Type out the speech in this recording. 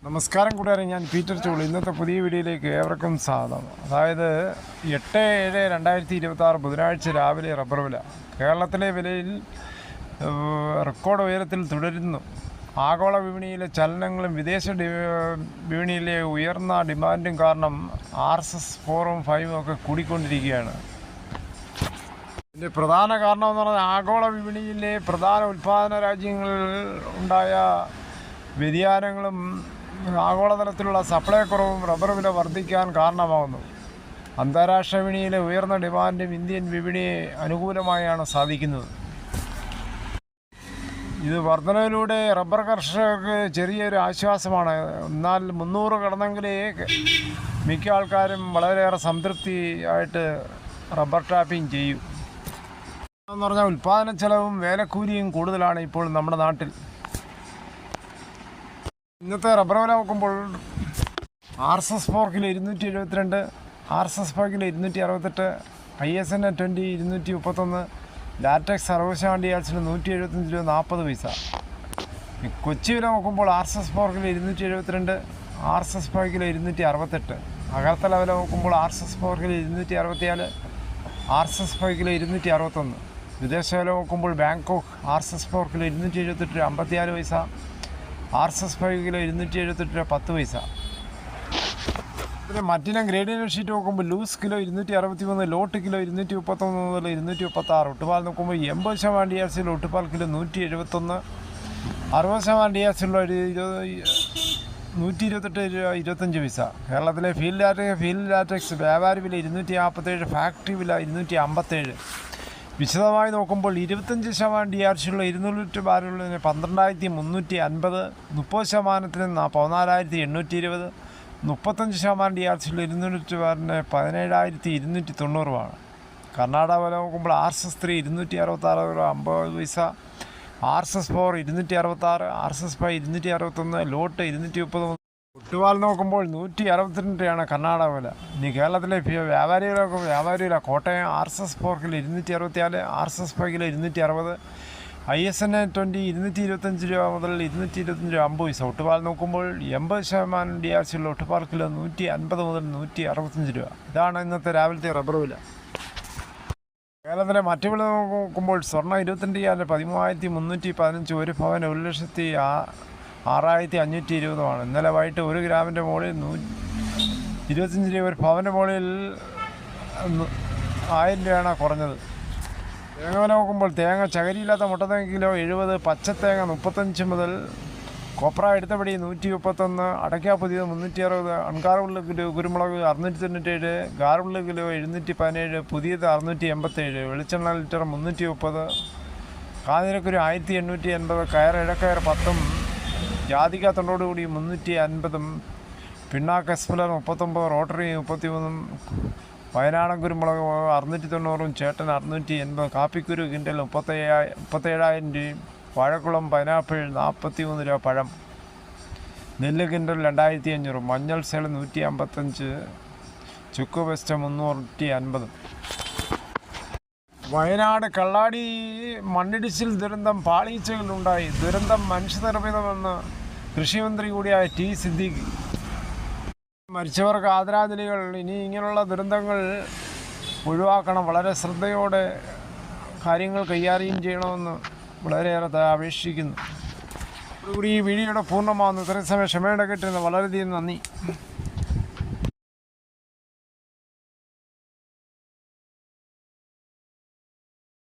നമസ്കാരം കൂട്ടുകാരെ, ഞാൻ പീറ്റർ ചോളി. ഇന്നത്തെ പുതിയ വീഡിയോയിലേക്ക് ഏവർക്കും സ്വാഗതം. അതായത് 8/7/2026 ബുധനാഴ്ച രാവിലെ റബ്ബർ വില കേരളത്തിലെ വിലയിൽ റെക്കോർഡ് ഉയരത്തിൽ തുടരുന്നു. ആഗോള വിപണിയിലെ ചലനങ്ങളും വിദേശ വിപണിയിലെ ഉയർന്ന ഡിമാൻഡും കാരണം RSS 4ഉം 5ഉം ഒക്കെ കൂടിക്കൊണ്ടിരിക്കുകയാണ്. ഇതിൻ്റെ പ്രധാന കാരണം എന്ന് പറഞ്ഞാൽ ആഗോള വിപണിയിലെ പ്രധാന ഉൽപ്പാദന രാജ്യങ്ങളിൽ ഉണ്ടായ വ്യതിയാനങ്ങളും ആഗോളതലത്തിലുള്ള സപ്ലൈ കുറവും റബ്ബർ വില വർദ്ധിക്കാൻ കാരണമാകുന്നു. അന്താരാഷ്ട്ര വിപണിയിലെ ഉയർന്ന ഡിമാൻഡും ഇന്ത്യൻ വിപണിയെ അനുകൂലമായാണ് സാധിക്കുന്നത്. ഇത് വർധനവിലൂടെ റബ്ബർ കർഷകർക്ക് ചെറിയൊരു ആശ്വാസമാണ്. എന്നാൽ 300 കടന്നെങ്കിലേ മിക്ക ആൾക്കാരും വളരെയേറെ സംതൃപ്തിയായിട്ട് റബ്ബർ ടാപ്പിംഗ് ചെയ്യും. എന്ന് പറഞ്ഞാൽ ഉൽപ്പാദന ചെലവും വേലക്കൂലിയും കൂടുതലാണ് ഇപ്പോൾ നമ്മുടെ നാട്ടിൽ. ഇന്നത്തെ റബ്ബർ വില നോക്കുമ്പോൾ RSS 4 kilo 272, RSS 5 kilo 268, ISN 20 231, latex 60 ഡിയാൽസിന് 175 രൂപ 40 പൈസ. കൊച്ചി വില നോക്കുമ്പോൾ RSS 4 കിലോ 272, RSS 5 കിലോ 268, അകർത്തല വില നോക്കുമ്പോൾ RSS 4 കിലോ 264, RSS 5 കിലോ 261. വിദേശ വില നോക്കുമ്പോൾ ബാങ്കോക്ക് RSS 4 കിലോ 278 രൂപ 54 പൈസ, RSS 5 കിലോ 278 രൂപ 10 പൈസ. പിന്നെ മറ്റിനം ഗ്രേഡിയൻ ഷീറ്റ് നോക്കുമ്പോൾ ലൂസ് കിലോ 263, ലോട്ട് കിലോ 233 മുതൽ 236. ഒട്ടുപാൽ നോക്കുമ്പോൾ 80% DRCയിൽ ഒട്ടുപാൽ കിലോ 171, 60% DRCയിലുള്ള 128 രൂപ 25 പൈസ. കേരളത്തിലെ ഫീൽഡ് ലാറ്റക്സ് വ്യാപാരി വില 247, ഫാക്ടറി വില 257. വിശദമായി നോക്കുമ്പോൾ 25% DRCയുള്ള 200 ലിറ്റർ ബാരലിന് 12,350, 30%-ന് 14,820, 35% DRCയുള്ള 200 ലിറ്റർ ബാരലിന് 17,290. കർണാടക വില നോക്കുമ്പോൾ RSS 3 266 രൂപ 50 പൈസ, RSS 4 266, RSS 5 261, ലോട്ട് 230. ഒട്ടുപാൽ നോക്കുമ്പോൾ 162 രൂപയാണ് കർണാടക വില. ഇനി കേരളത്തിലെ വ്യാപാരി വില Kottayam RSS 4 kilo 264, RSS 5 kilo 260, ISN 20 225 രൂപ മുതൽ 225 രൂപ 50 പൈസ. ഒട്ടുപാൽ നോക്കുമ്പോൾ 80% DRCയുള്ള ഒട്ടുപാൽ കിലോ 150 മുതൽ 165 രൂപ. ഇതാണ് ഇന്നത്തെ രാവിലത്തെ റബ്ബർ വില. കേരളത്തിലെ മറ്റു വില നോക്കുമ്പോൾ സ്വർണ്ണം 22 13,315, ഒരു പവന് 1,06,520. ഇന്നലെ വൈകിട്ട് 1 ഗ്രാമിൻ്റെ മുകളിൽ 25 രൂപ, ഒരു പവൻ്റെ മുകളിൽ 1000 രൂപയാണ് കുറഞ്ഞത്. തേങ്ങ വില നോക്കുമ്പോൾ തേങ്ങ ചകരിയില്ലാത്ത മുട്ടത്തേങ്ങ കിലോ 70, പച്ചത്തേങ്ങ 35 മുതൽ, കൊപ്ര എടുത്തപടി 131, അടയ്ക്ക പുതിയത് 360, അൺകാർബിള് കിലോ കുരുമുളക് 697, ഗാർബിള് കിലോ 717, പുതിയത് 687, വെളിച്ചെണ്ണ ലിറ്റർ 330, കാഞ്ഞിരക്കുരു 1880, കയർ ഇടക്കയർ 10, ജാതിക തൊണ്ടോടുകൂടി 350, പിണ്ണാക്ക് എസ്പുലർ 39, റോട്ടറി 33, വയനാടൻ കുരുമുളക് 690, ചേട്ടൻ 680, കാപ്പിക്കുരു കിൻഡൽ 37,000 രൂപയും, വാഴക്കുളം പൈനാപ്പിൾ 43 രൂപ പഴം, നെല്ല് കിൻഡൽ 2500, മഞ്ഞൾ സേൾ 155, ചുക്ക് വെസ്റ്റ് 350. വയനാട് കള്ളാടി മണ്ണിടിച്ചിൽ ദുരന്തം പാളീച്ചകളുണ്ടായി. ദുരന്തം മനുഷ്യനിർമ്മിതമെന്ന് കൃഷിമന്ത്രി കൂടിയായ T. സിദ്ദീഖ്. മരിച്ചവർക്ക് ആദരാഞ്ജലികൾ. ഇനി ഇങ്ങനെയുള്ള ദുരന്തങ്ങൾ ഒഴിവാക്കണം. വളരെ ശ്രദ്ധയോടെ കാര്യങ്ങൾ കൈകാര്യം ചെയ്യണമെന്ന് വളരെയേറെ അപേക്ഷിക്കുന്നു. അതോടുകൂടി ഈ വീഡിയോയുടെ പൂർണ്ണമാകുന്നു. ഇത്രയും സമയം ക്ഷമയുടെ കിട്ടുന്നത് വളരെയധികം നന്ദി.